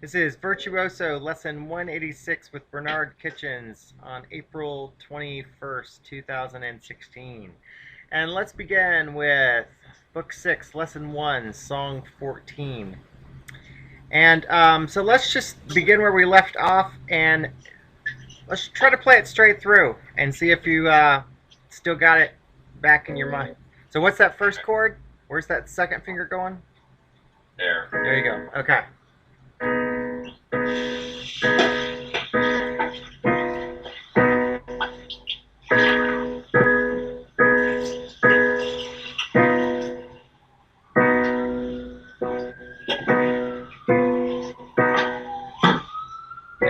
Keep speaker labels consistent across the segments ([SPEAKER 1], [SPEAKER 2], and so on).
[SPEAKER 1] This is Virtuoso, lesson 186 with Bernard Kitchens on April 21st, 2016. And let's begin with Book 6, Lesson 1, Song 14. And so let's just begin where we left off, and let's try to play it straight through and see if you still got it back in your mind. So what's that first chord? Where's that second finger going?
[SPEAKER 2] There.
[SPEAKER 1] There you go. Okay.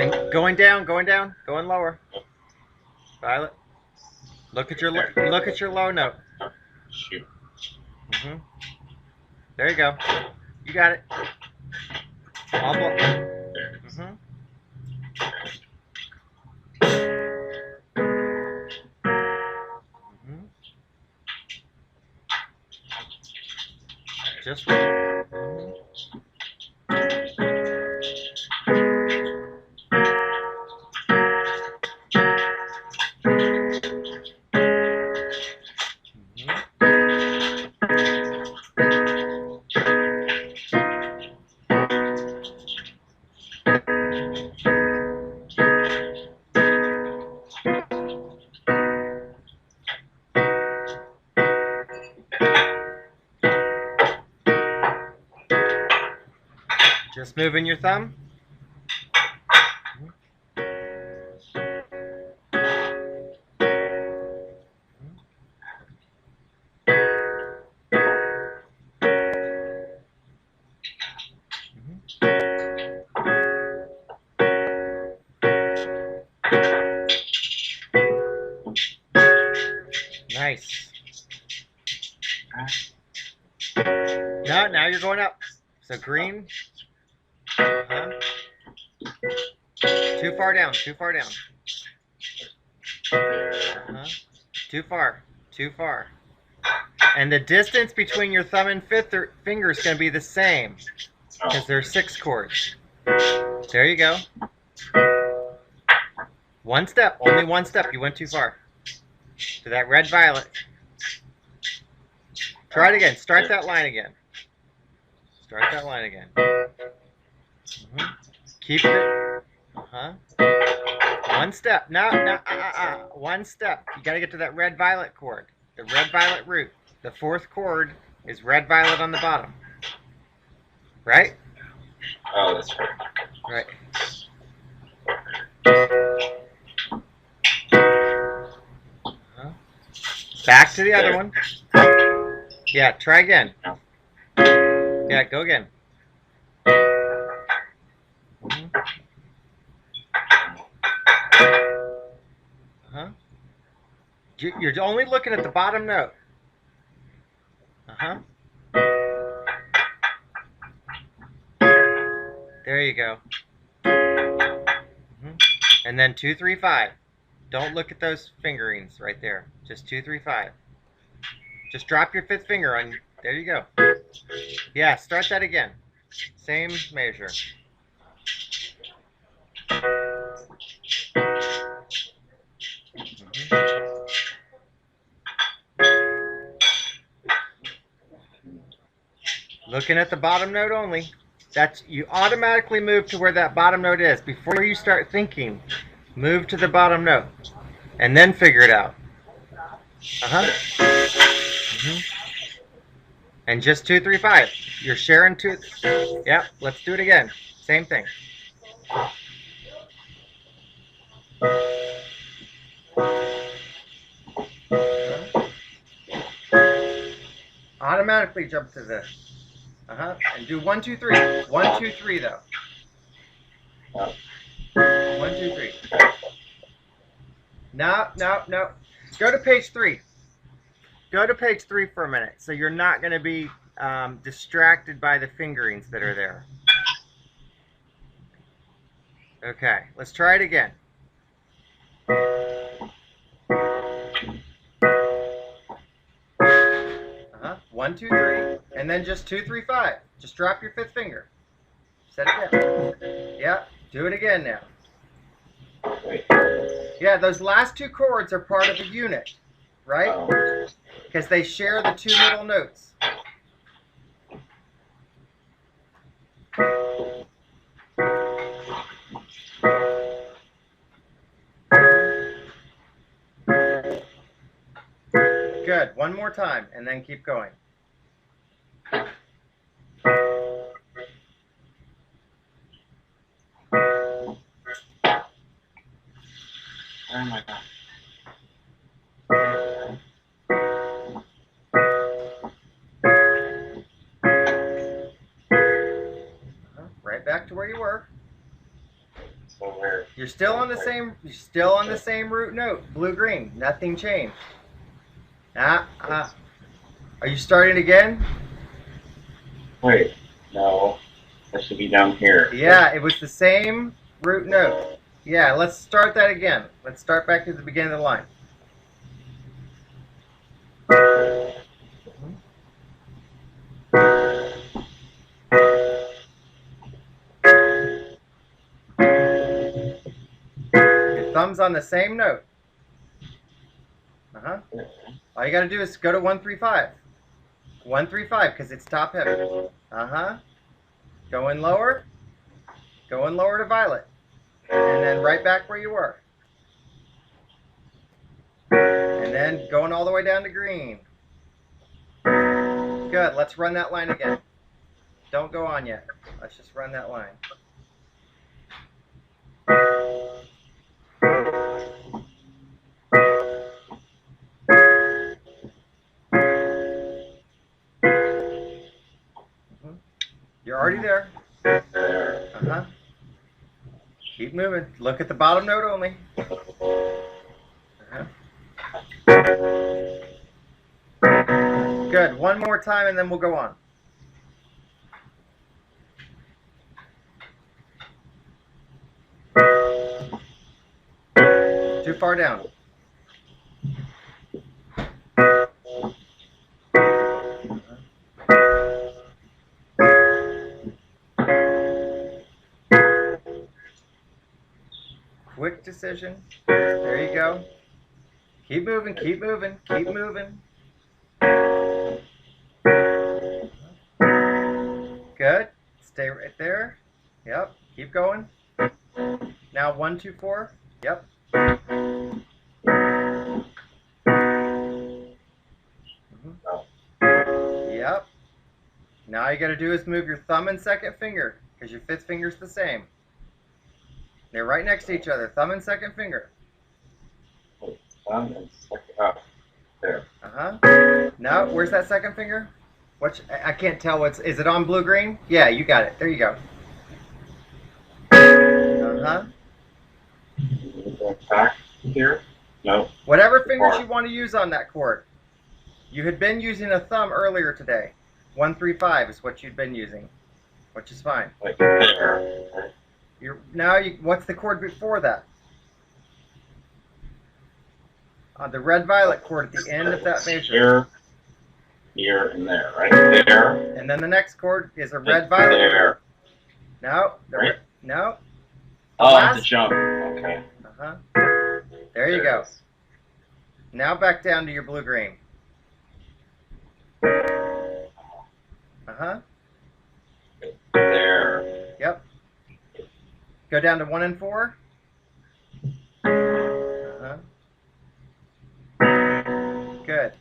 [SPEAKER 1] And going down, going lower. Violet. Look at your low note.
[SPEAKER 2] Shoot.
[SPEAKER 1] There you go. You got it. All
[SPEAKER 2] There.
[SPEAKER 1] Just Just moving your thumb. Nice. Now you're going up. So green. Too far down. Too far. And the distance between your thumb and fifth finger is going to be the same because there's 6 chords. There you go. One step. Only one step. You went too far. To that red violet. Try it again. Start that line again. Keep it. One step. No. One step. You got to get to that red violet chord. The red violet root. The 4th chord is red violet on the bottom. Right?
[SPEAKER 2] Oh, that's right.
[SPEAKER 1] Right. Back to the other one. Yeah, try again. Yeah, go again. You're only looking at the bottom note. There you go. And then 2, 3, 5. Don't look at those fingerings right there. Just 2, 3, 5. Just drop your 5th finger on. There you go. Yeah, start that again. Same measure. Looking at the bottom note only. You automatically move to where that bottom note is. Before you start thinking, move to the bottom note. And then figure it out. And just 2, 3, 5. You're sharing 2. Yep, let's do it again. Same thing. Automatically jump to this. And do 1, 2, 3. 1, 2, 3 though. 1, 2, 3. No. Go to page 3. Go to page 3 for a minute, so you're not going to be distracted by the fingerings that are there. Okay, let's try it again. 1, 2, 3, and then just 2, 3, 5. Just drop your 5th finger. Set it down. Yeah, do it again now.
[SPEAKER 2] Wait.
[SPEAKER 1] Yeah, those last two chords are part of a unit, right?
[SPEAKER 2] Oh.
[SPEAKER 1] Because they share the two middle notes. Good. One more time, and then keep going.
[SPEAKER 2] Oh my God.
[SPEAKER 1] Right back to where you were.
[SPEAKER 2] So weird.
[SPEAKER 1] You're still on the same. You're still on the same root note. Blue green. Nothing changed. Are you starting again?
[SPEAKER 2] Wait. No. That should be down here.
[SPEAKER 1] Yeah, it was the same root note. Yeah, let's start that again. Let's start back to the beginning of the line. Your thumb's on the same note. All you got to do is go to 135. 135 because it's top heavy. Going lower. Going lower to violet. And then right back where you were. And then going all the way down to green. Good. Let's run that line again. Don't go on yet. Let's just run that line. You're already there. Keep moving. Look at the bottom note only. Good. One more time and then we'll go on. Too far down. Quick decision. There you go. Keep moving, keep moving, keep moving. Good. Stay right there. Yep. Keep going. Now 1, 2, 4. Yep. Yep. Now all you got to do is move your thumb and second finger because your fifth finger's the same. They're right next to each other. Thumb and second finger.
[SPEAKER 2] Thumb and second. Oh, there.
[SPEAKER 1] Now, where's that second finger? I can't tell what's. Is it on blue green? Yeah, you got it. There you go.
[SPEAKER 2] Back here? No.
[SPEAKER 1] Whatever fingers you want to use on that chord. You had been using a thumb earlier today. 1, 3, 5 is what you'd been using, which is fine.
[SPEAKER 2] Like there.
[SPEAKER 1] What's the chord before that? The red-violet chord at the end of that measure.
[SPEAKER 2] Here, and there, right there.
[SPEAKER 1] And then the next chord is a red-violet.
[SPEAKER 2] There.
[SPEAKER 1] No.
[SPEAKER 2] Right?
[SPEAKER 1] No.
[SPEAKER 2] Oh, I have to jump. Okay.
[SPEAKER 1] There you go. Now back down to your blue-green.
[SPEAKER 2] There.
[SPEAKER 1] Yep. Go down to 1 and 4. Good.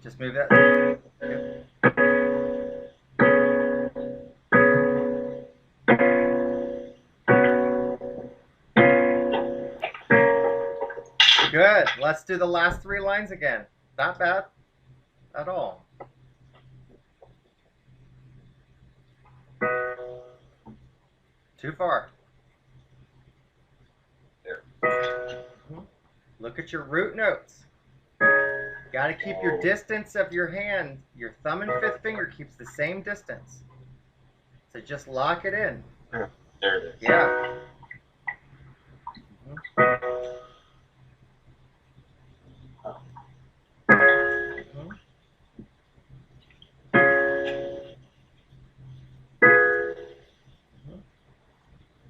[SPEAKER 1] Just move that. Yep. Good. Let's do the last 3 lines again. Not bad at all. Too far.
[SPEAKER 2] There.
[SPEAKER 1] Look at your root notes. Got to keep your distance of your hand. Your thumb and fifth finger keeps the same distance. So just lock it in.
[SPEAKER 2] There it is.
[SPEAKER 1] Yeah.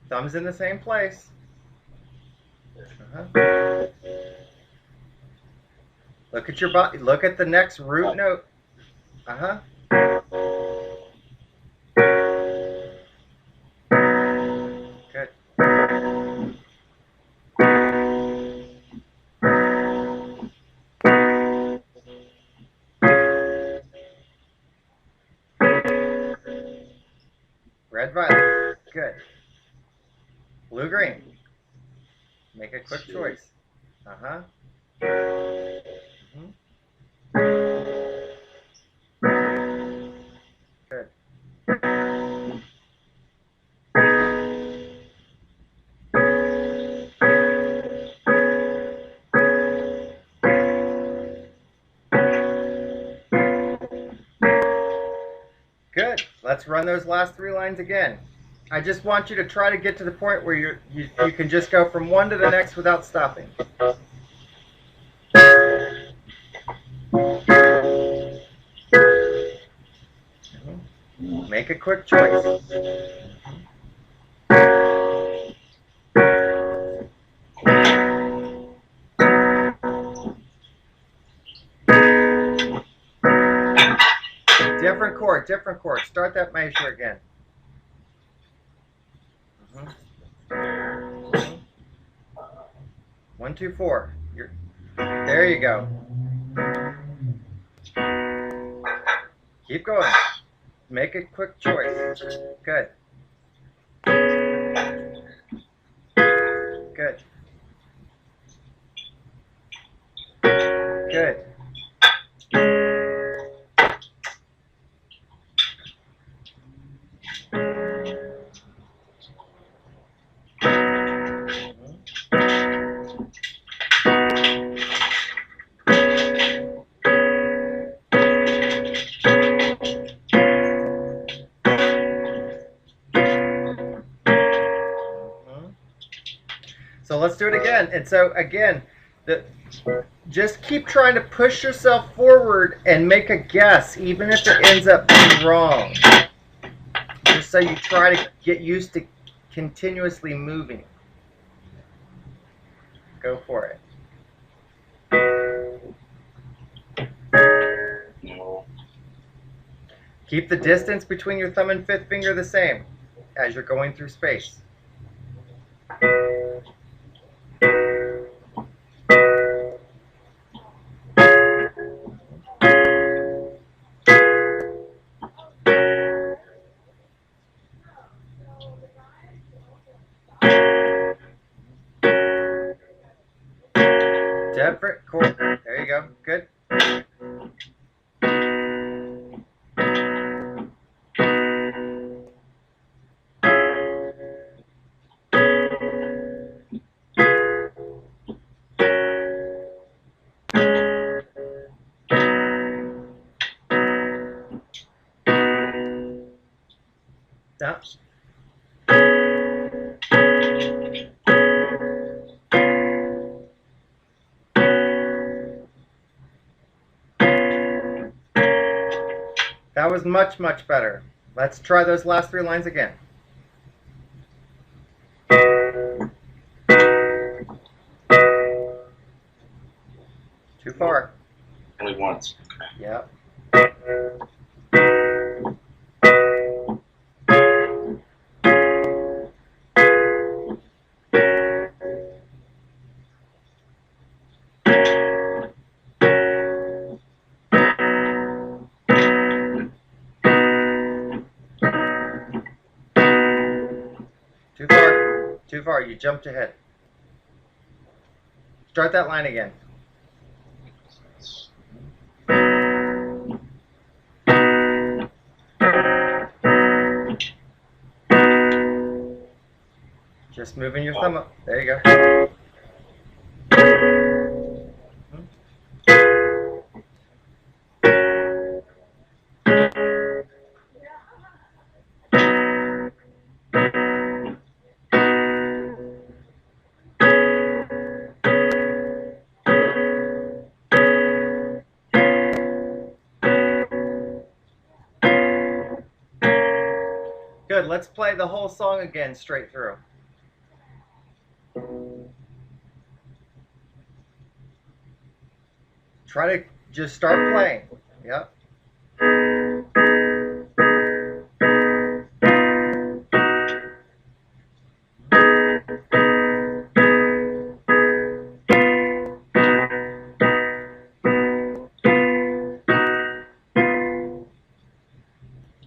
[SPEAKER 1] Thumbs in the same place. Uh-huh. Look at your body. Look at the next root note. Uh-huh. Good. Red, violet. Good. Blue, green. Make a quick choice. Uh-huh. Mm-hmm. Good. Good. Let's run those last 3 lines again. I just want you to try to get to the point where you can just go from one to the next without stopping. Make a quick choice. Different chord, different chord. Start that measure again. Mm-hmm. 1, 2, 4. There you go. Keep going. Make a quick choice. Good. Good. Good. So let's do it again. And so again, just keep trying to push yourself forward and make a guess, even if it ends up being wrong. Just so you try to get used to continuously moving. Go for it.
[SPEAKER 2] No.
[SPEAKER 1] Keep the distance between your thumb and 5th finger the same as you're going through space. Different chord. There you go. Good. Now. That was much, much better. Let's try those last 3 lines again. Too far.
[SPEAKER 2] Only once. Okay.
[SPEAKER 1] Yep. Too far. Too far. You jumped ahead. Start that line again. Just moving your thumb up. There you go. Good. Let's play the whole song again straight through. Try to just start playing. Yep.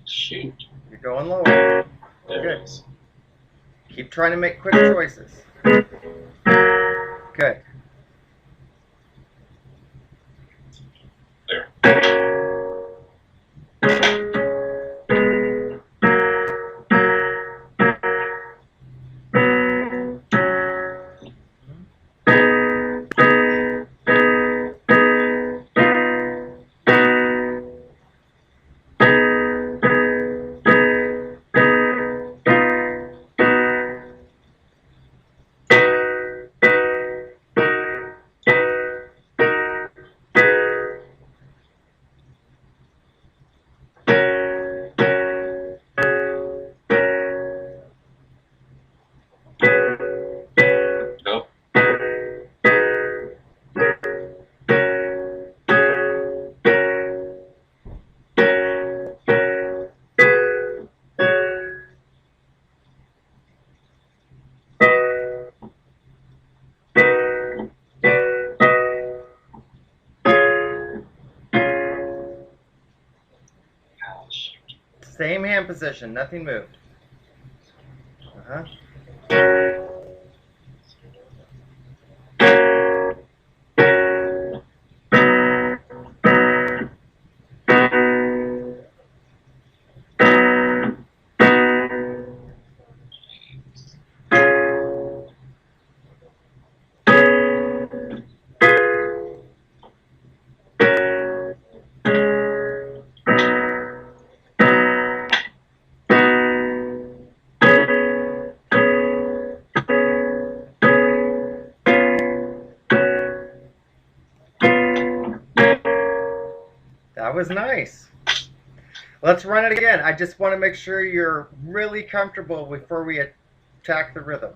[SPEAKER 2] Shoot.
[SPEAKER 1] You're going lower.
[SPEAKER 2] There
[SPEAKER 1] Good.
[SPEAKER 2] it is.
[SPEAKER 1] Keep trying to make quick choices. Good.
[SPEAKER 2] There. Go. Ah, shoot.
[SPEAKER 1] Same hand position. Nothing moved. Uh-huh. That was nice. Let's run it again. I just want to make sure you're really comfortable before we attack the rhythm.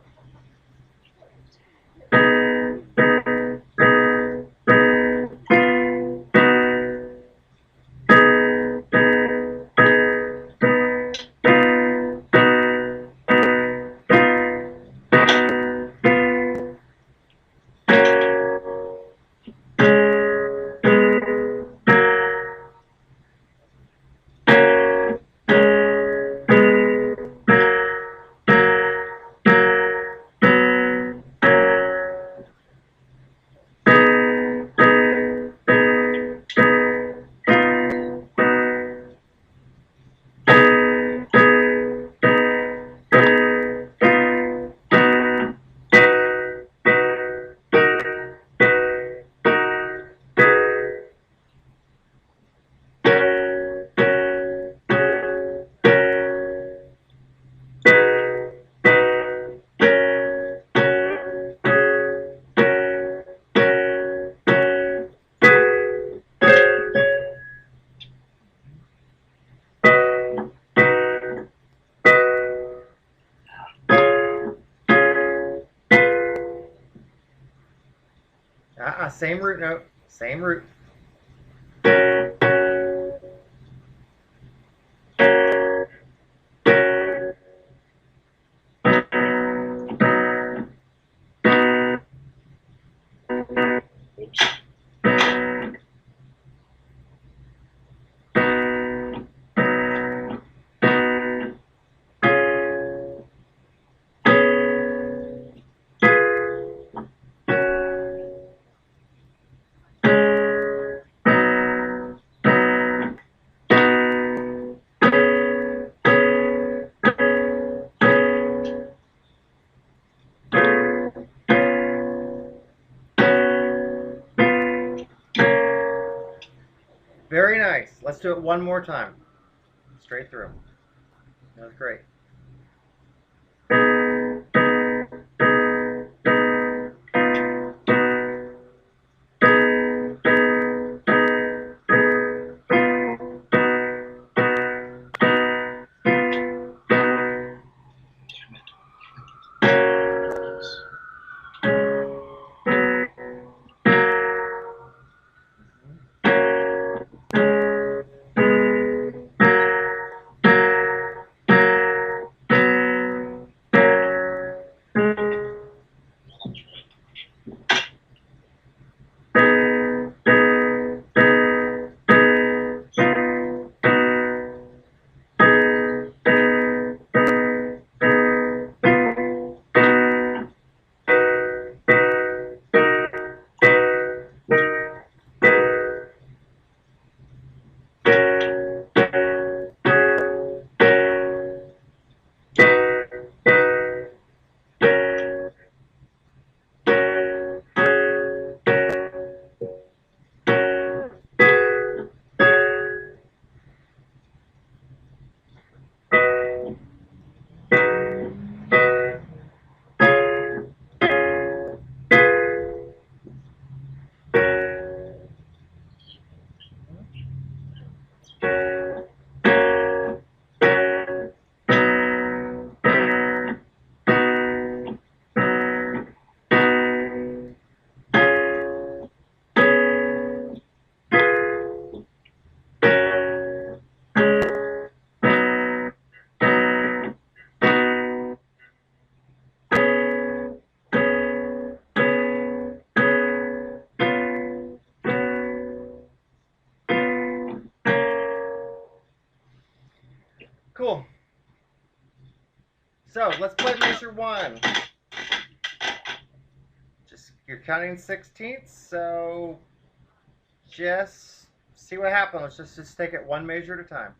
[SPEAKER 1] Same root note. Same root.
[SPEAKER 2] Oops.
[SPEAKER 1] Very nice. Let's do it one more time. Straight through. That was great. So let's play measure 1. Just you're counting 16ths, so just see what happens. Let's just take it one measure at a time.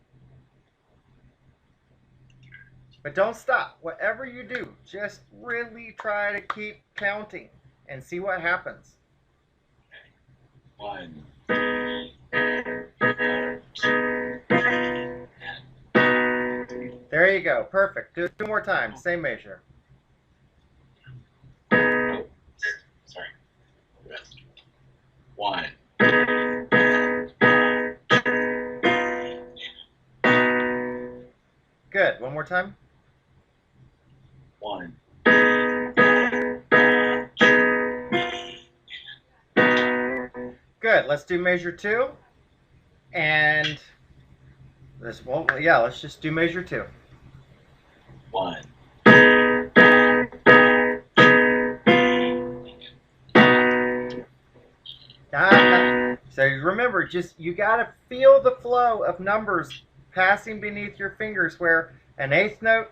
[SPEAKER 1] But don't stop. Whatever you do, just really try to keep counting and see what happens.
[SPEAKER 2] 1.
[SPEAKER 1] There you go. Perfect. Do it 2 more times. Same measure.
[SPEAKER 2] Oh, sorry. 1.
[SPEAKER 1] Good. One more time.
[SPEAKER 2] 1.
[SPEAKER 1] Good. Let's do measure 2. And this won't. Yeah. Let's just do measure 2.
[SPEAKER 2] 1.
[SPEAKER 1] So remember, just you gotta feel the flow of numbers passing beneath your fingers, where an eighth note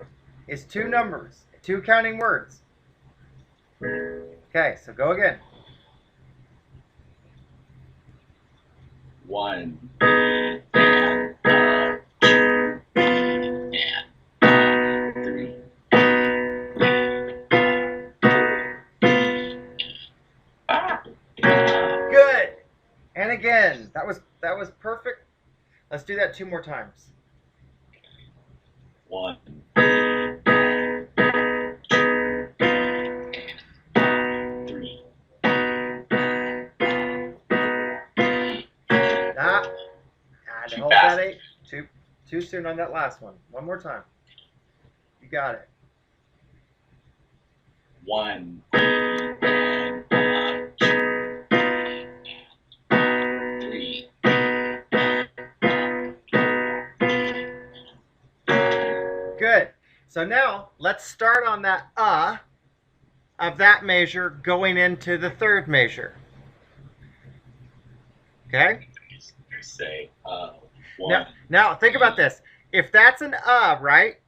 [SPEAKER 1] is 2 numbers, 2 counting words. Okay, so go again.
[SPEAKER 2] 1.
[SPEAKER 1] Good. And again, that was perfect. Let's do that 2 more times.
[SPEAKER 2] 1.
[SPEAKER 1] Hold that 8. Too soon on that last one. One more time. You got it.
[SPEAKER 2] 1. 3.
[SPEAKER 1] Good. So now let's start on that of that measure going into the third measure. Okay?
[SPEAKER 2] Say 1.
[SPEAKER 1] Now think about this. If that's an right?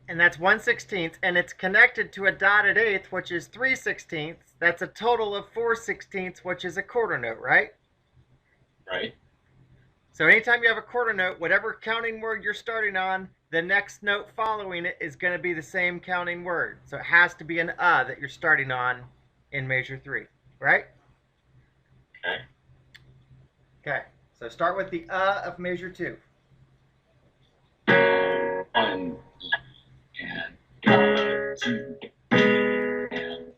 [SPEAKER 1] And that's 1/16, and it's connected to a dotted eighth, which is 3/16. That's a total of 4/16, which is a quarter note, right?
[SPEAKER 2] Right.
[SPEAKER 1] So anytime you have a quarter note, whatever counting word you're starting on, the next note following it is going to be the same counting word. So it has to be an that you're starting on in measure 3, right?
[SPEAKER 2] Okay.
[SPEAKER 1] Okay. So start with the of measure 2.
[SPEAKER 2] 1 and 2 and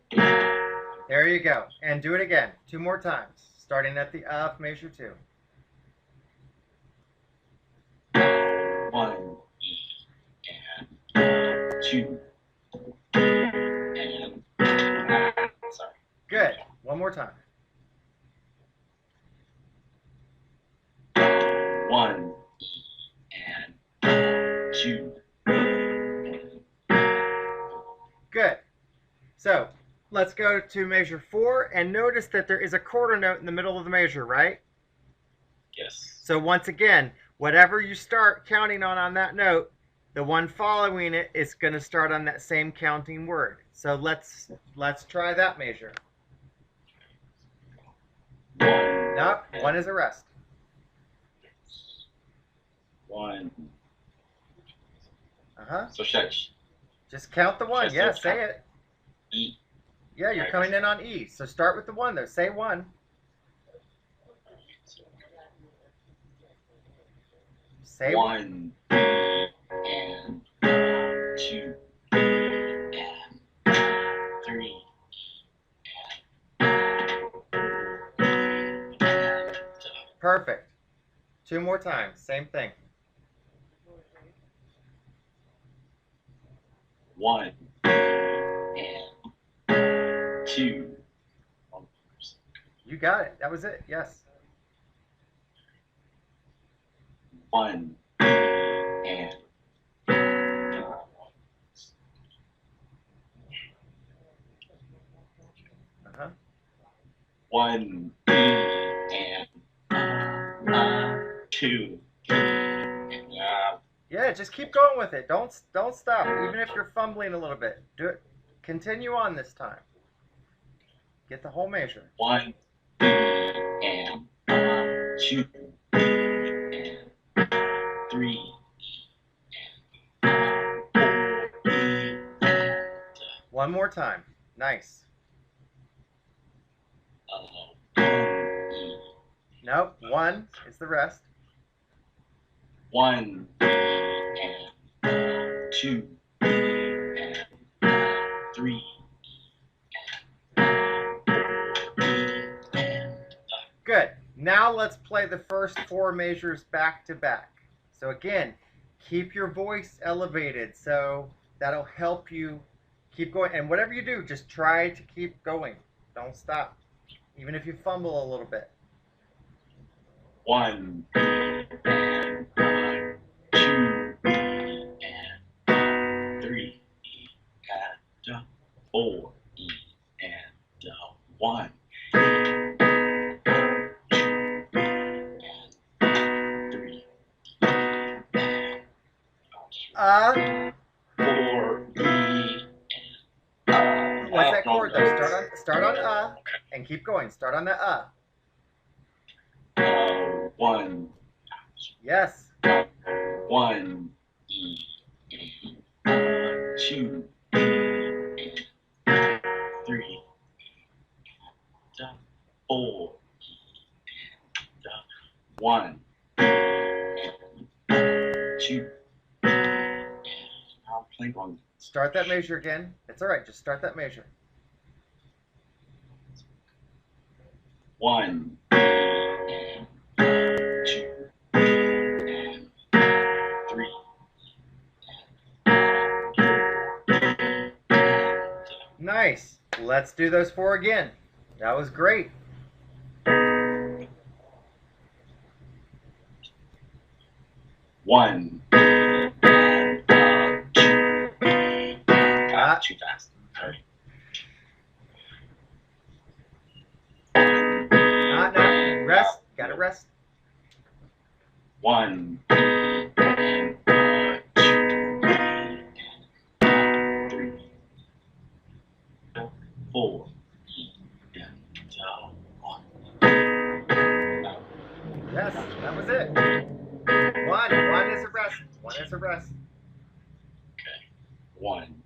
[SPEAKER 1] There you go. And do it again 2 more times, starting at the of measure 2.
[SPEAKER 2] 1 and 2 and sorry.
[SPEAKER 1] Good. One more time.
[SPEAKER 2] 1 and 2.
[SPEAKER 1] Good. So let's go to measure 4 and notice that there is a quarter note in the middle of the measure, right?
[SPEAKER 2] Yes.
[SPEAKER 1] So once again, whatever you start counting on that note, the one following it is going to start on that same counting word. So let's try that measure.
[SPEAKER 2] 1.
[SPEAKER 1] Nope, 1 is a rest.
[SPEAKER 2] 1.
[SPEAKER 1] So just count the 1. Yeah, say it.
[SPEAKER 2] E.
[SPEAKER 1] Yeah, you're coming in on E. So start with the 1 though. Say 1. Say
[SPEAKER 2] 1 and 2 and 3 and
[SPEAKER 1] Perfect. 2 more times. Same thing.
[SPEAKER 2] 1 and 2.
[SPEAKER 1] You got it. That was it. Yes.
[SPEAKER 2] 1 and 1 and 2.
[SPEAKER 1] Yeah, just keep going with it. Don't stop. Even if you're fumbling a little bit, do it. Continue on this time. Get the whole measure.
[SPEAKER 2] 1 and 2 and 3.
[SPEAKER 1] 1 more time. Nice.
[SPEAKER 2] 1
[SPEAKER 1] Nope. 1 is the rest.
[SPEAKER 2] 1 and 2 and 3.
[SPEAKER 1] Good. Now let's play the first 4 measures back to back. So again, keep your voice elevated, so that'll help you keep going. And whatever you do, just try to keep going. Don't stop, even if you fumble a little bit.
[SPEAKER 2] 1 and 2 and 3 and 4 and 1. 4
[SPEAKER 1] What's that chord though? Start on and keep going. Start on the
[SPEAKER 2] 1.
[SPEAKER 1] Yes.
[SPEAKER 2] 1 2 3 4 1 2. I'll play one.
[SPEAKER 1] Start that measure again. It's all right. Just start that measure.
[SPEAKER 2] 1 2 and 3.
[SPEAKER 1] Nice. Let's do those 4 again. That was great.
[SPEAKER 2] 1 too fast. Sorry.
[SPEAKER 1] No. Rest. Gotta rest.
[SPEAKER 2] 1 2 3 4
[SPEAKER 1] Yes, that was it. 1 is a rest. 1 is a rest.
[SPEAKER 2] Okay. 1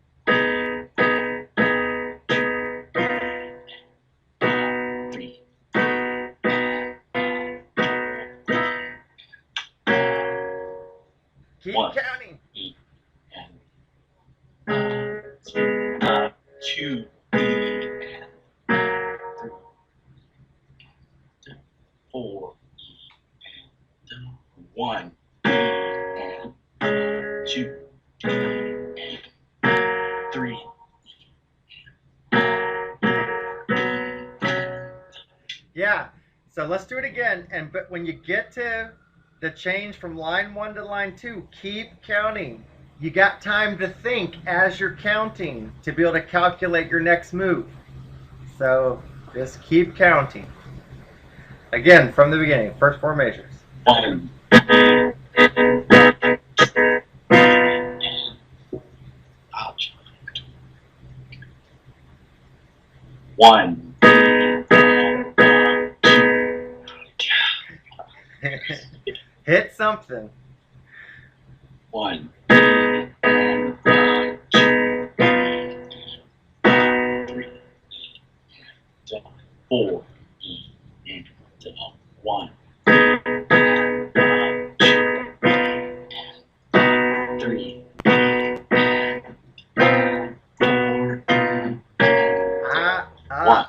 [SPEAKER 1] Keep
[SPEAKER 2] 1
[SPEAKER 1] counting.
[SPEAKER 2] And 2 and 4 and 1 and 2 and 3.
[SPEAKER 1] Yeah. So let's do it again. But when you get to the change from line 1 to line 2, keep counting. You got time to think as you're counting to be able to calculate your next move. So just keep counting. Again, from the beginning, first 4 measures.
[SPEAKER 2] 1 ouch. 1
[SPEAKER 1] Hit something.
[SPEAKER 2] 1 4 and 1 3 1.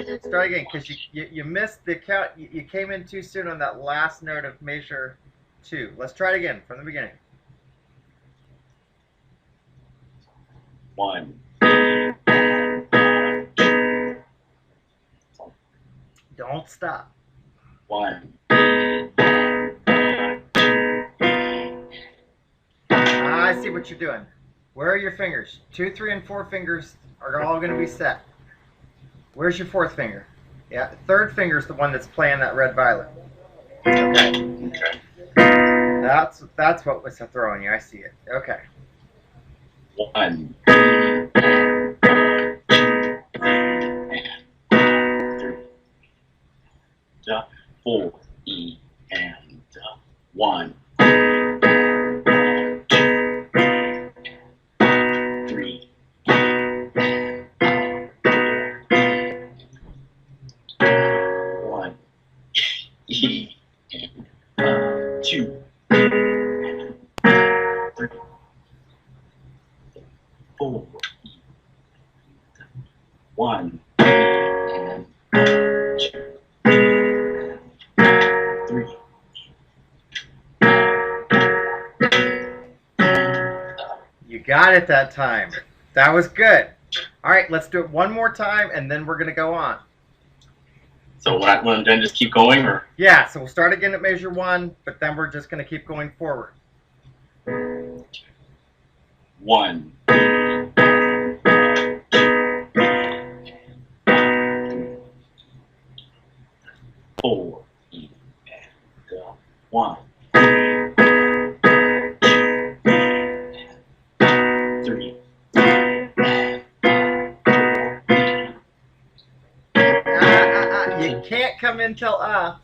[SPEAKER 1] Let's start again, because you missed the count. You came in too soon on that last note of measure 2. Let's try it again from the beginning.
[SPEAKER 2] 1
[SPEAKER 1] Don't stop.
[SPEAKER 2] 1
[SPEAKER 1] I see what you're doing. Where are your fingers? 2, 3, and 4 fingers are all going to be set. Where's your 4th finger? Yeah, third finger is the one that's playing that red violet. Okay.
[SPEAKER 2] Okay.
[SPEAKER 1] That's what was throwing you. I see it. Okay.
[SPEAKER 2] 1, E, and 3, 4, E, and 1, 3, 1, E, and 2, 3, 4, 1, and 2, 3.
[SPEAKER 1] You got it that time. That was good. All right, let's do it one more time, and then we're going to go on.
[SPEAKER 2] So when I'm done, just keep going, or?
[SPEAKER 1] Yeah, so we'll start again at measure 1, but then we're just going to keep going forward.
[SPEAKER 2] 1, 4, E, and 1, 3.
[SPEAKER 1] You can't come in till so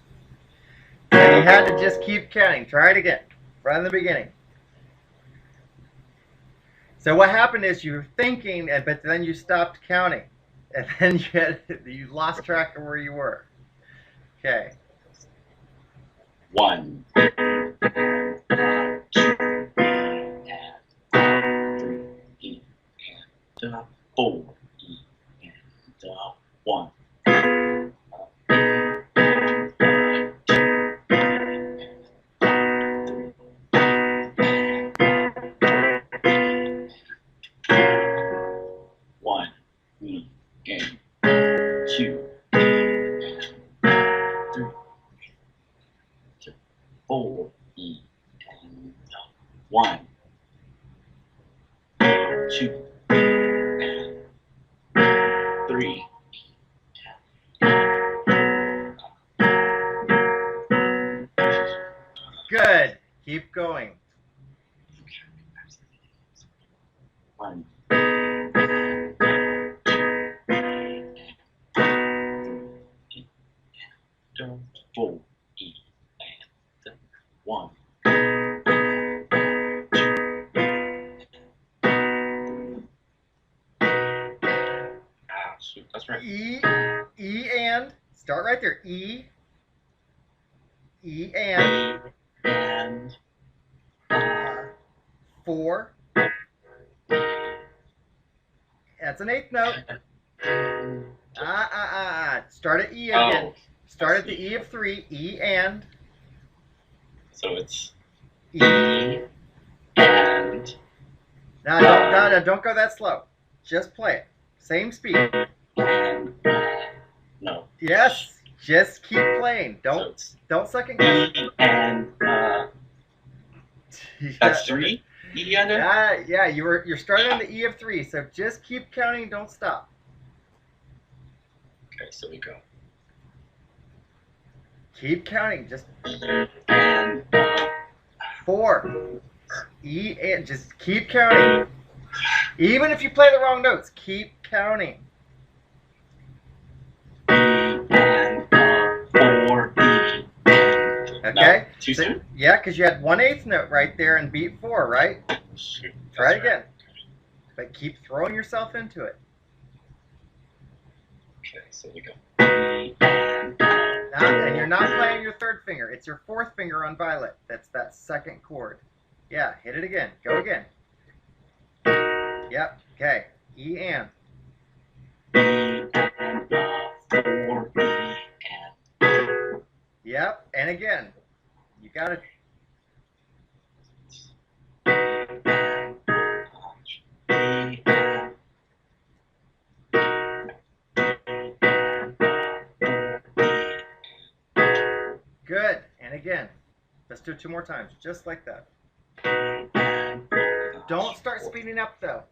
[SPEAKER 1] you had to just keep counting. Try it again, right in the beginning. So what happened is you were thinking, but then you stopped counting, and then you lost track of where you were. Okay.
[SPEAKER 2] 1, 2, and 3, E, and 4, E, and 1. Four, E, and 1, 2, and 3.
[SPEAKER 1] Good. Keep going.
[SPEAKER 2] 1, 4, E, and 1. Shoot, that's right.
[SPEAKER 1] E and start right there. E and 4. That's an eighth note. Start at E again.
[SPEAKER 2] Oh,
[SPEAKER 1] start at the E of 3. E and.
[SPEAKER 2] So it's
[SPEAKER 1] E.
[SPEAKER 2] And.
[SPEAKER 1] No, don't go that slow. Just play it. Same speed.
[SPEAKER 2] And. No.
[SPEAKER 1] Yes. Just keep playing. Don't second guess.
[SPEAKER 2] E and. That's 3. E and.
[SPEAKER 1] Yeah. You're starting on the E of 3. So just keep counting. Don't stop.
[SPEAKER 2] Okay, so we go.
[SPEAKER 1] Keep counting. Just.
[SPEAKER 2] And.
[SPEAKER 1] 4. E and just keep counting. Even if you play the wrong notes, keep counting.
[SPEAKER 2] E and 4 E.
[SPEAKER 1] Okay.
[SPEAKER 2] No, too soon?
[SPEAKER 1] Yeah, because you had 1/8 note right there and beat 4, right?
[SPEAKER 2] Shoot,
[SPEAKER 1] Try it again. But keep throwing yourself into it.
[SPEAKER 2] Okay, so we go. E
[SPEAKER 1] And you're not playing your third finger. It's your fourth finger on violet. That's that second chord. Yeah, hit it again. Go again. Yep. Okay. E and.
[SPEAKER 2] and 4 E and.
[SPEAKER 1] Yep. And again. You got to. Good. And again. Let's do it 2 more times. Just like that. Don't start speeding up, though.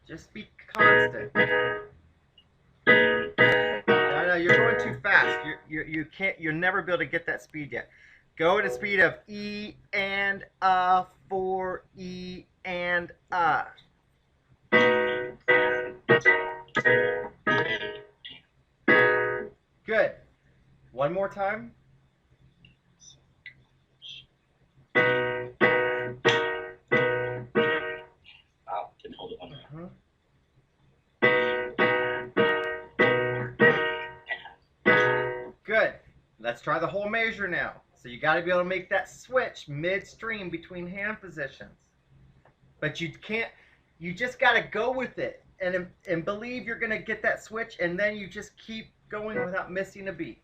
[SPEAKER 1] Just be constant. No, you're going too fast. You can't. You'll never be able to get that speed yet. Go at a speed of E and for E and Good. One more time.
[SPEAKER 2] Wow, can hold it on there.
[SPEAKER 1] Good. Let's try the whole measure now. So you got to be able to make that switch midstream between hand positions. But you can't. You just got to go with it and believe you're going to get that switch, and then you just keep going without missing a beat.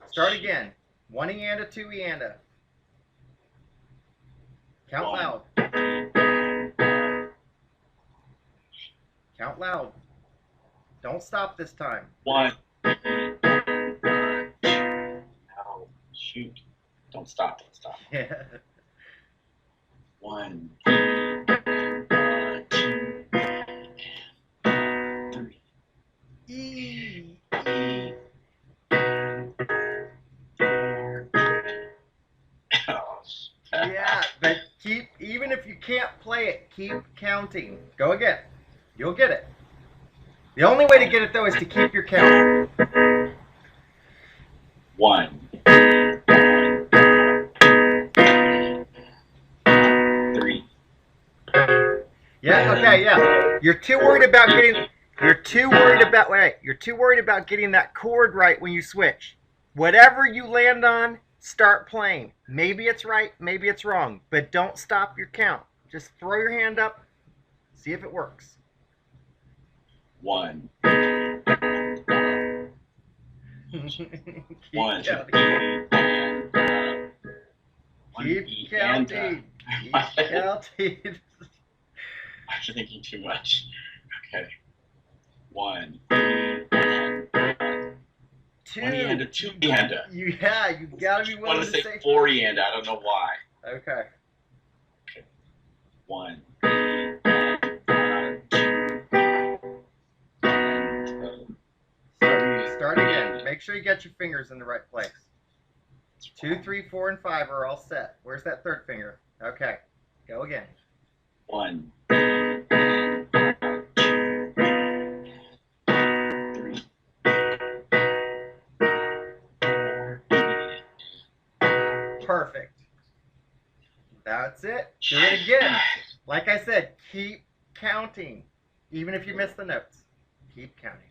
[SPEAKER 1] Start again. 1 eanda, 2 eanda. Count loud. Count loud. Don't stop this time.
[SPEAKER 2] 1. Oh, shoot. Don't stop. Don't stop.
[SPEAKER 1] Yeah.
[SPEAKER 2] 1, 2, 3.
[SPEAKER 1] E. Yeah, but keep, even if you can't play it, keep counting. Go again. You'll get it. The only way to get it, though, is to keep your count.
[SPEAKER 2] 1, 3.
[SPEAKER 1] Yeah, okay, yeah. You're too worried about getting that chord right when you switch. Whatever you land on, start playing. Maybe it's right, maybe it's wrong, but don't stop your count. Just throw your hand up, see if it works.
[SPEAKER 2] 1.
[SPEAKER 1] Keep
[SPEAKER 2] 1.
[SPEAKER 1] counting. Keep counting. Keep counting.
[SPEAKER 2] I'm thinking too much. Okay. 1.
[SPEAKER 1] 2.
[SPEAKER 2] 1 eanda, 2 eanda.
[SPEAKER 1] You gotta be
[SPEAKER 2] I want
[SPEAKER 1] willing
[SPEAKER 2] to
[SPEAKER 1] to
[SPEAKER 2] say
[SPEAKER 1] say
[SPEAKER 2] 4 eanda. I don't know why.
[SPEAKER 1] Okay.
[SPEAKER 2] 1.
[SPEAKER 1] Start again. Make sure you get your fingers in the right place. 2, 3, 4, and 5 are all set. Where's that third finger? Okay. Go again.
[SPEAKER 2] 1. 3.
[SPEAKER 1] Perfect. That's it. Do it again. Like I said, keep counting. Even if you miss the notes. Keep counting.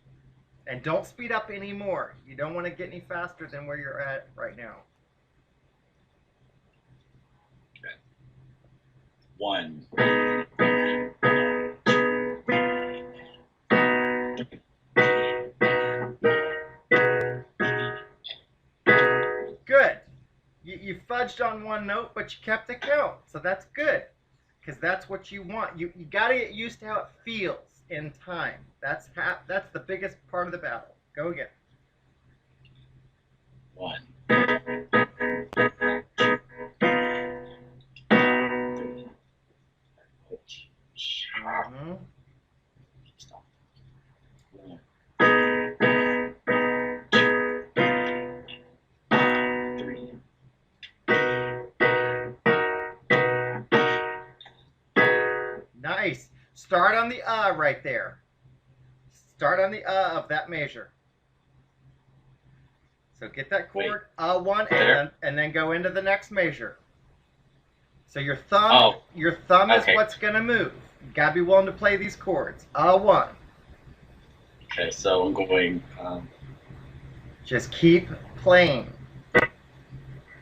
[SPEAKER 1] And don't speed up anymore. You don't want to get any faster than where you're at right now.
[SPEAKER 2] 1.
[SPEAKER 1] Good. You fudged on one note, but you kept the count. So that's good. Because that's what you want. You got to get used to how it feels in time. That's the biggest part of the battle. Go again.
[SPEAKER 2] 1.
[SPEAKER 1] Mm-hmm.
[SPEAKER 2] Stop. 3.
[SPEAKER 1] Nice. Start on the right there. Start on the of that measure. So get that chord, one, and then go into the next measure. So your thumb is what's gonna move. You gotta be willing to play these chords. One.
[SPEAKER 2] Okay, so I'm going.
[SPEAKER 1] Just keep playing.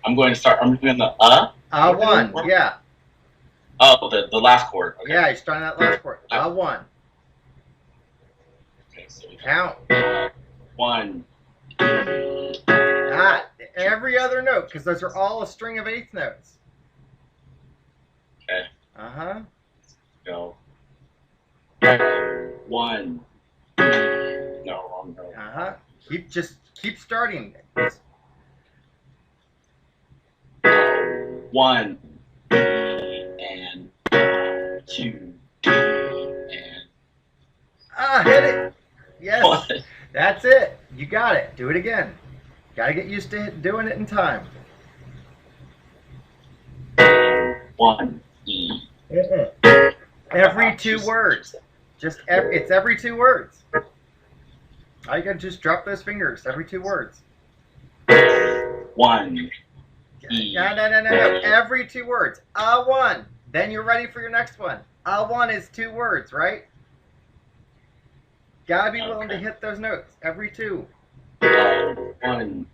[SPEAKER 2] I'm going to start. I'm doing the
[SPEAKER 1] one. Yeah.
[SPEAKER 2] Oh, the last chord. Okay.
[SPEAKER 1] Yeah, you're starting that last chord. One.
[SPEAKER 2] Okay, so
[SPEAKER 1] Count.
[SPEAKER 2] 1.
[SPEAKER 1] Every other note, because those are all a string of eighth notes.
[SPEAKER 2] Okay. Go. 1. No, wrong note.
[SPEAKER 1] Keep starting.
[SPEAKER 2] 1. 2, and
[SPEAKER 1] Hit it. Yes.
[SPEAKER 2] 1.
[SPEAKER 1] That's it. You got it. Do it again. Got to get used to doing it in time.
[SPEAKER 2] 1, E.
[SPEAKER 1] Every 2 words. It's every 2 words. All you got to just drop those fingers. Every 2 words.
[SPEAKER 2] 1, E.
[SPEAKER 1] No. Every 2 words. One. Then you're ready for your next one. One is 2 words, right? Gotta be willing to hit those notes. Every 2.
[SPEAKER 2] 1 and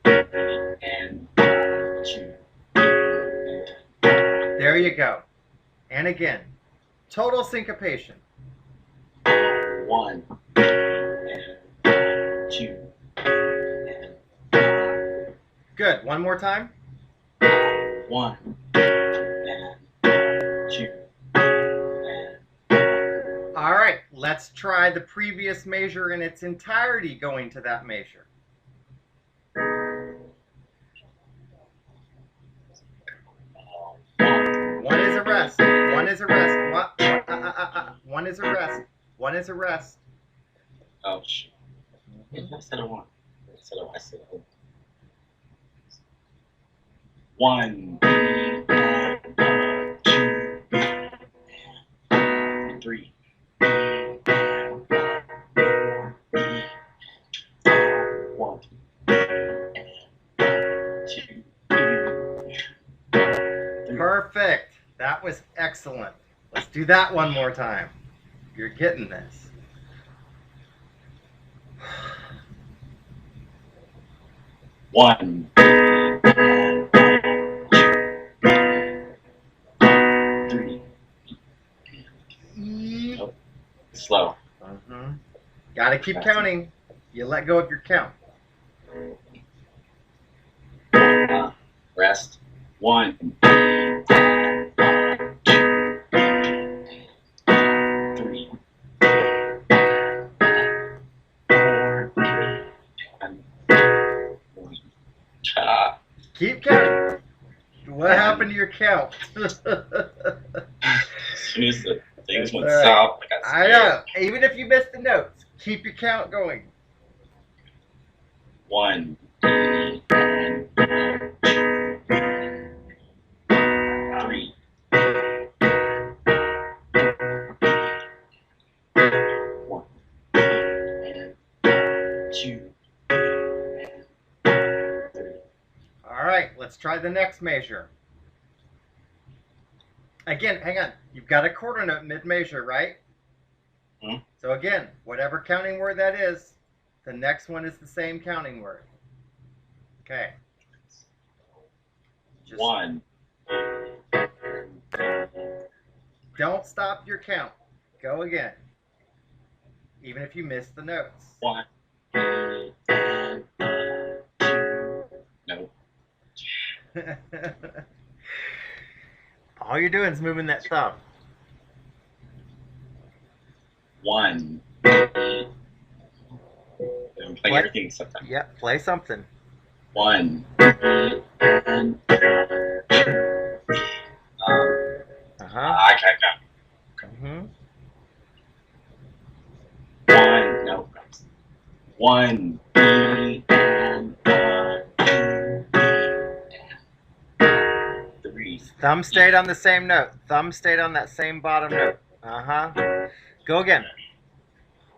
[SPEAKER 2] 2.
[SPEAKER 1] There you go. And again. Total syncopation.
[SPEAKER 2] 1 and 2.
[SPEAKER 1] Good. One more time.
[SPEAKER 2] 1 and 2.
[SPEAKER 1] All right, let's try the previous measure in its entirety going to that measure. One is a rest. One is a rest. One is a rest. One is a rest.
[SPEAKER 2] Oh, shit. I said a 1. I said a 1, 2, 3. 1, 2.
[SPEAKER 1] Perfect. That was excellent. Let's do that one more time. You're getting this.
[SPEAKER 2] One. 3. Nope. Slow.
[SPEAKER 1] Gotta keep counting. You let go of your count.
[SPEAKER 2] Rest. 1, 2, 3, 1.
[SPEAKER 1] Keep counting. What happened to your count?
[SPEAKER 2] As soon as the things went
[SPEAKER 1] Right.
[SPEAKER 2] south, I got
[SPEAKER 1] I
[SPEAKER 2] scared.
[SPEAKER 1] know. Even if you missed the notes, keep your count going.
[SPEAKER 2] 1, 3, 1, 2, 3.
[SPEAKER 1] All right, let's try the next measure. Again, hang on. You've got a quarter note mid-measure, right? So again, whatever counting word that is, the next one is the same counting word. Okay. Just
[SPEAKER 2] 1.
[SPEAKER 1] don't stop your count. Go again. Even if you miss the notes.
[SPEAKER 2] 1. No.
[SPEAKER 1] All you're doing is moving that thumb.
[SPEAKER 2] 1. I'm playing everything sometimes.
[SPEAKER 1] Yep, play something.
[SPEAKER 2] 1. I can't count. 1. No. 1. 3.
[SPEAKER 1] Thumb stayed on the same note. Thumb stayed on that same bottom note. Go again.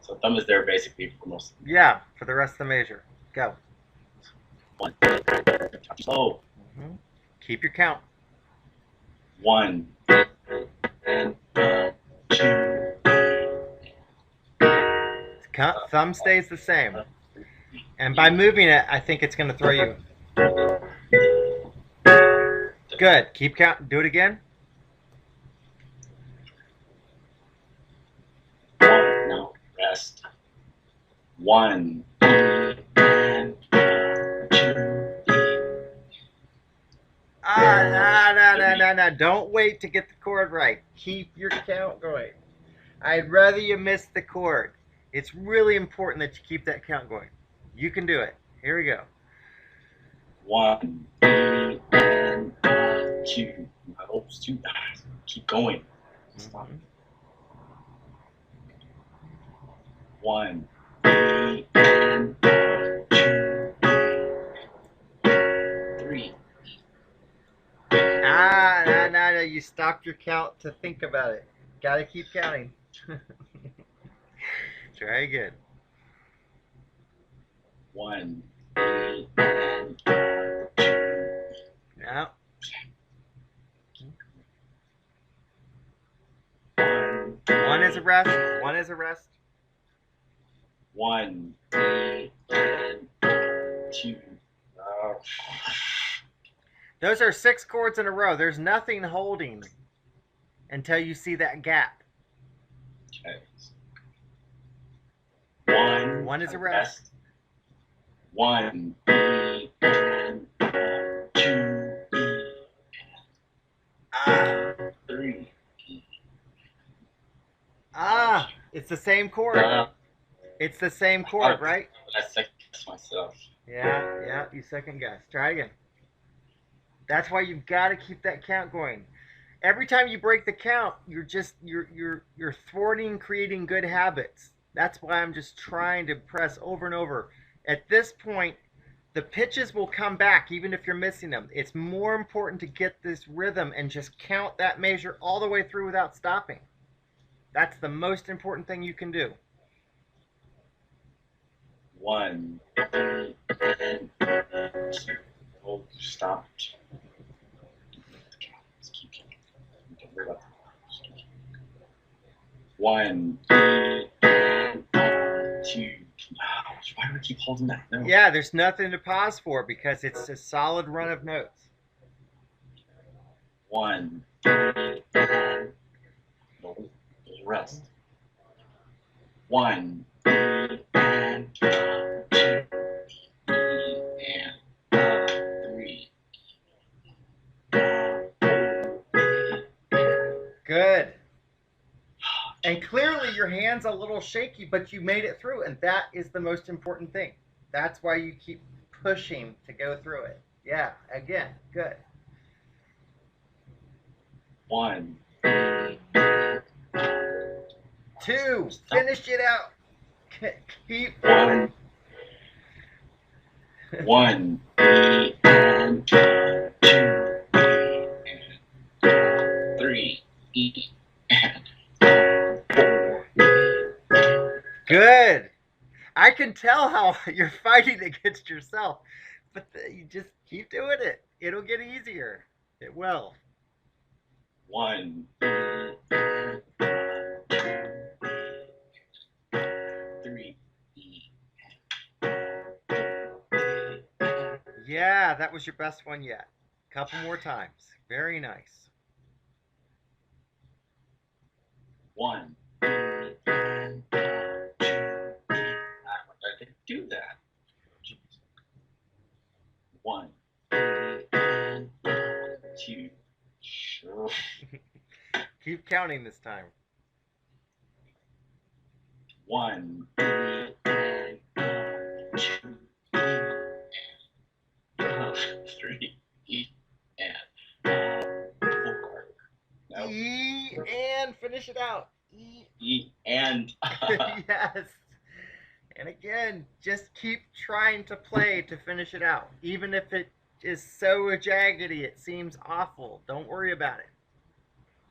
[SPEAKER 2] So thumb is there basically for most.
[SPEAKER 1] Yeah, for the rest of the measure. Go.
[SPEAKER 2] 1. Oh.
[SPEAKER 1] Keep your count.
[SPEAKER 2] 1 and 2.
[SPEAKER 1] Thumb stays the same. And by moving it, I think it's going to throw you. Good. Keep count. Do it again.
[SPEAKER 2] 1. No. Rest. 1 and 2.
[SPEAKER 1] No. Don't wait to get the chord right. Keep your count going. I'd rather you miss the chord. It's really important that you keep that count going. You can do it. Here we go.
[SPEAKER 2] 1 and 2. I hope it's 2. Keep going. Stop. 1, E, and 2, 3.
[SPEAKER 1] No, you stopped your count to think about it. Gotta keep counting. Try again.
[SPEAKER 2] 1, E, and 2.
[SPEAKER 1] No. 1 is a rest. 1 is a rest.
[SPEAKER 2] 1, E, and 2.
[SPEAKER 1] Those are 6 chords in a row. There's nothing holding until you see that gap.
[SPEAKER 2] Okay.
[SPEAKER 1] 1 is a rest.
[SPEAKER 2] 1, E, and 2, E, and 3.
[SPEAKER 1] It's the same chord. It's the same chord, right?
[SPEAKER 2] I second guess myself.
[SPEAKER 1] Yeah, you second guess. Try again. That's why you've got to keep that count going. Every time you break the count, you're thwarting creating good habits. That's why I'm just trying to press over and over. At this point, the pitches will come back even if you're missing them. It's more important to get this rhythm and just count that measure all the way through without stopping. That's the most important thing you can do.
[SPEAKER 2] 1, oh, stopped. Let's keep counting. Don't worry about that. 1, 2. Why do I keep holding that note?
[SPEAKER 1] Yeah, there's nothing to pause for because it's a solid run of notes.
[SPEAKER 2] 1, and rest. 1, and 2, and 3.
[SPEAKER 1] Good. And clearly your hand's a little shaky, but you made it through, and that is the most important thing. That's why you keep pushing to go through it. Yeah, again, good.
[SPEAKER 2] 1,
[SPEAKER 1] 2, finish it out. Keep
[SPEAKER 2] 1, 1, and 2, and 3, and 4.
[SPEAKER 1] Good. I can tell how you're fighting against yourself, but you just keep doing it. It'll get easier. It will.
[SPEAKER 2] 1, 3.
[SPEAKER 1] Yeah, that was your best one yet. Couple more times. Very nice.
[SPEAKER 2] 1, and 2. I didn't do that. 1, and 2. Sure.
[SPEAKER 1] Keep counting this time.
[SPEAKER 2] 1, and 2, and 3, and 4. Nope.
[SPEAKER 1] E and finish it out.
[SPEAKER 2] E and
[SPEAKER 1] Yes. And again, just keep trying to play to finish it out. Even if it is so jaggedy, it seems awful. Don't worry about it.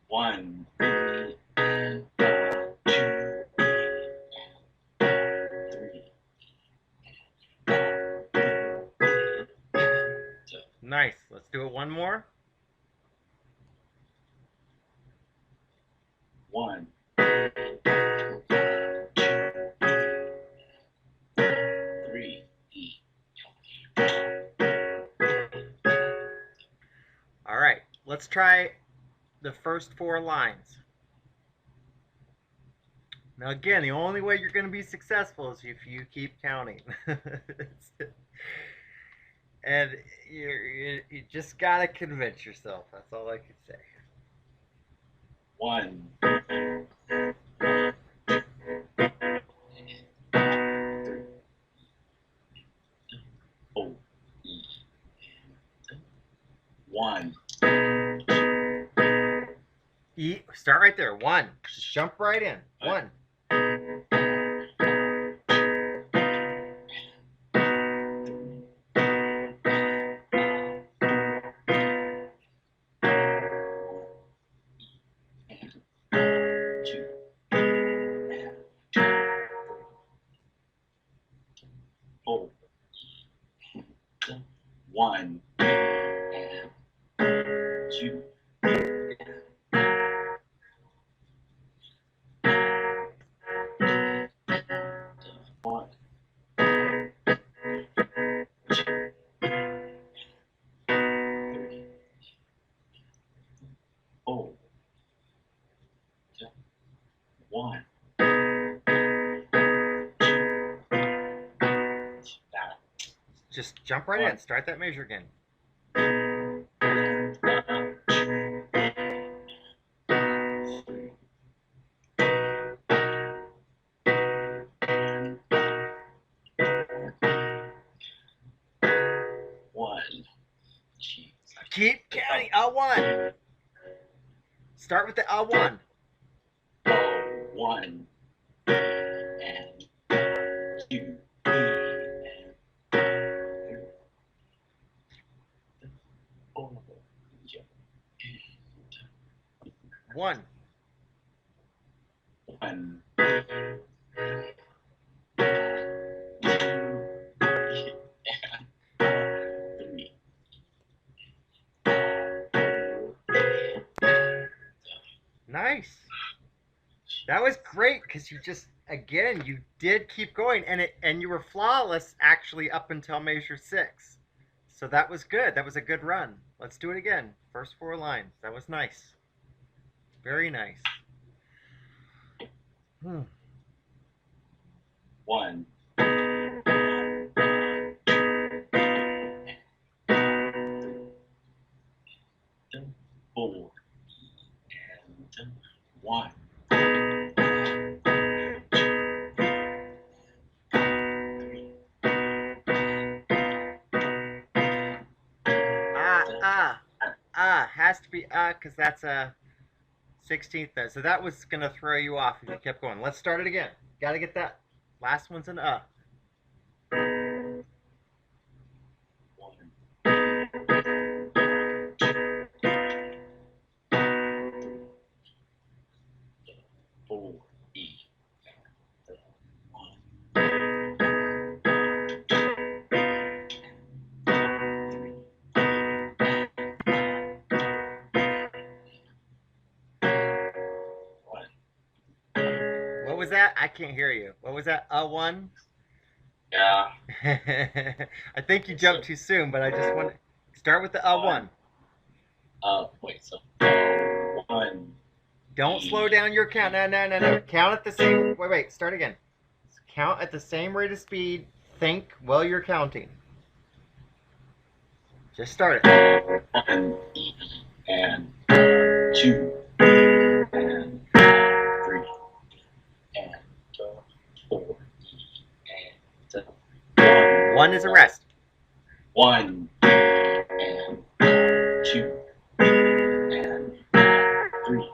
[SPEAKER 2] 1, and 2, and 3.
[SPEAKER 1] Nice. Let's do it one more.
[SPEAKER 2] 1, 3.
[SPEAKER 1] All right. Let's try the first 4 lines. Now again, the only way you're going to be successful is if you keep counting. And you just got to convince yourself. That's all I can say.
[SPEAKER 2] 1, 1.
[SPEAKER 1] Start right there. 1. Just jump right in. 1.
[SPEAKER 2] 2, one, 3, 4, 1.
[SPEAKER 1] Just jump right in. Start that measure again.
[SPEAKER 2] One.
[SPEAKER 1] Keep counting. A1. Start with the A1.
[SPEAKER 2] 1 and 2 and 3, 4,
[SPEAKER 1] 1.
[SPEAKER 2] 1.
[SPEAKER 1] Nice. That was great because you just, again, you did keep going, and you were flawless actually up until measure 6. So that was good. That was a good run. Let's do it again. First 4 lines. That was nice. Very nice.
[SPEAKER 2] 1. 4 and 1.
[SPEAKER 1] Has to be because that's a 16th note. So that was gonna throw you off if you kept going. Let's start it again. Got to get that last one's an
[SPEAKER 2] 4 E. 1.
[SPEAKER 1] What was that? I can't hear you. What was that? A1?
[SPEAKER 2] Yeah.
[SPEAKER 1] I think you jumped too soon, but I just want to start with the A1.
[SPEAKER 2] Wait, so 1.
[SPEAKER 1] Don't slow down your count. No. Count at the same. Wait. Start again. Count at the same rate of speed. Think while you're counting. Just start it.
[SPEAKER 2] 1 E and 2 and 3 and 4 E and
[SPEAKER 1] 1 is a rest.
[SPEAKER 2] 1 and 2 and 3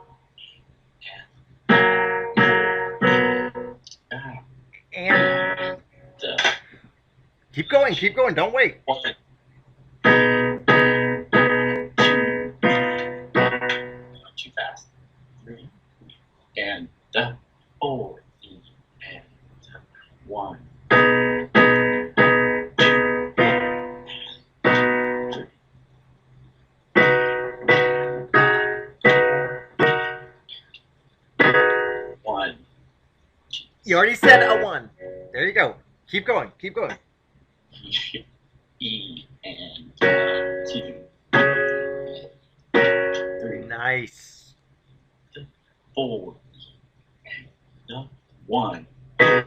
[SPEAKER 1] And keep going. Don't wait.
[SPEAKER 2] 1, 2, too fast. 3 and 4 E and 1. 1.
[SPEAKER 1] You already said A1. There you go. Keep going.
[SPEAKER 2] E and 2 and 3.
[SPEAKER 1] Nice.
[SPEAKER 2] 4 and 1. 3.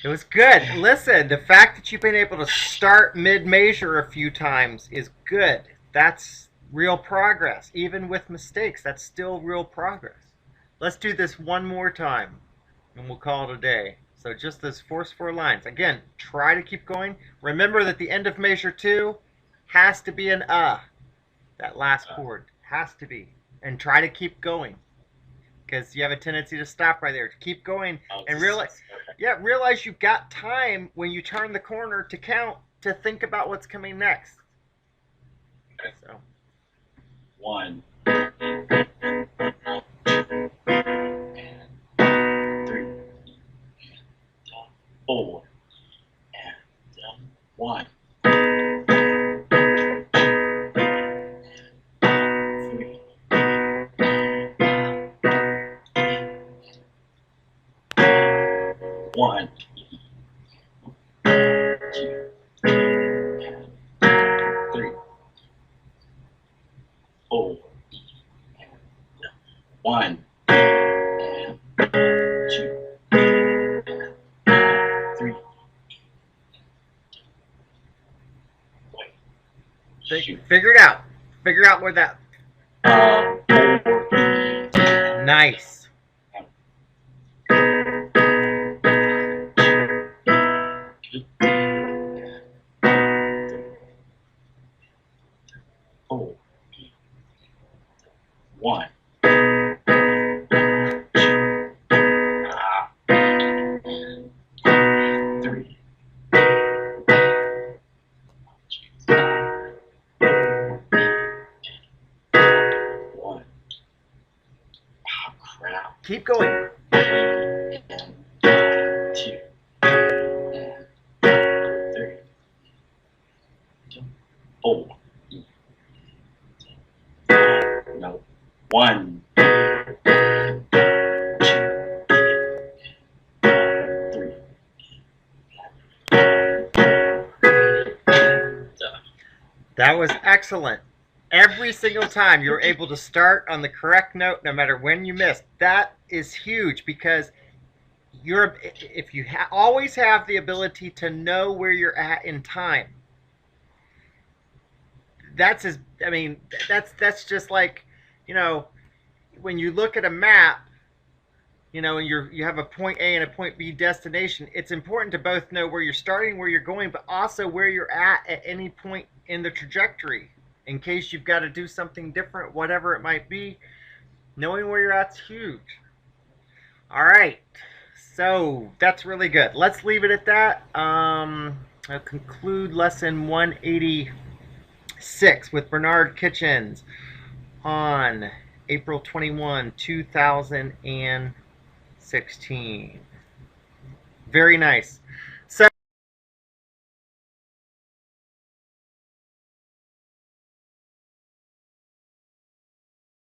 [SPEAKER 1] It was good. Listen, the fact that you've been able to start mid-measure a few times is good. That's real progress. Even with mistakes, that's still real progress. Let's do this one more time, and we'll call it a day. So just those first 4 lines. Again, try to keep going. Remember that the end of measure 2 has to be an That last chord has to be. And try to keep going. Because you have a tendency to stop right there. Keep going and realize you've got time when you turn the corner to count to think about what's coming next.
[SPEAKER 2] Okay.
[SPEAKER 1] So
[SPEAKER 2] 1 and 3 4, and 1, 3, 1, 2, and 3, 4, and 1, and 2, and 3. Wait. Shoot.
[SPEAKER 1] Figure it out. Figure out where that.
[SPEAKER 2] 4.
[SPEAKER 1] Nice.
[SPEAKER 2] Four, 1. Three. One. Oh, crap.
[SPEAKER 1] Keep going.
[SPEAKER 2] 2. 3. 4. No. 1. 2. 3.
[SPEAKER 1] That was excellent. Every single time you were able to start on the correct note, no matter when you missed. That is huge because if you always have the ability to know where you're at in time. That's just like, when you look at a map, and you have a point A and a point B destination. It's important to both know where you're starting, where you're going, but also where you're at any point in the trajectory, in case you've got to do something different, whatever it might be. Knowing where you're at's huge. All right, so that's really good. Let's leave it at that. I'll conclude lesson 186 with Bernard Kitchens on April 21, 2016. Very nice.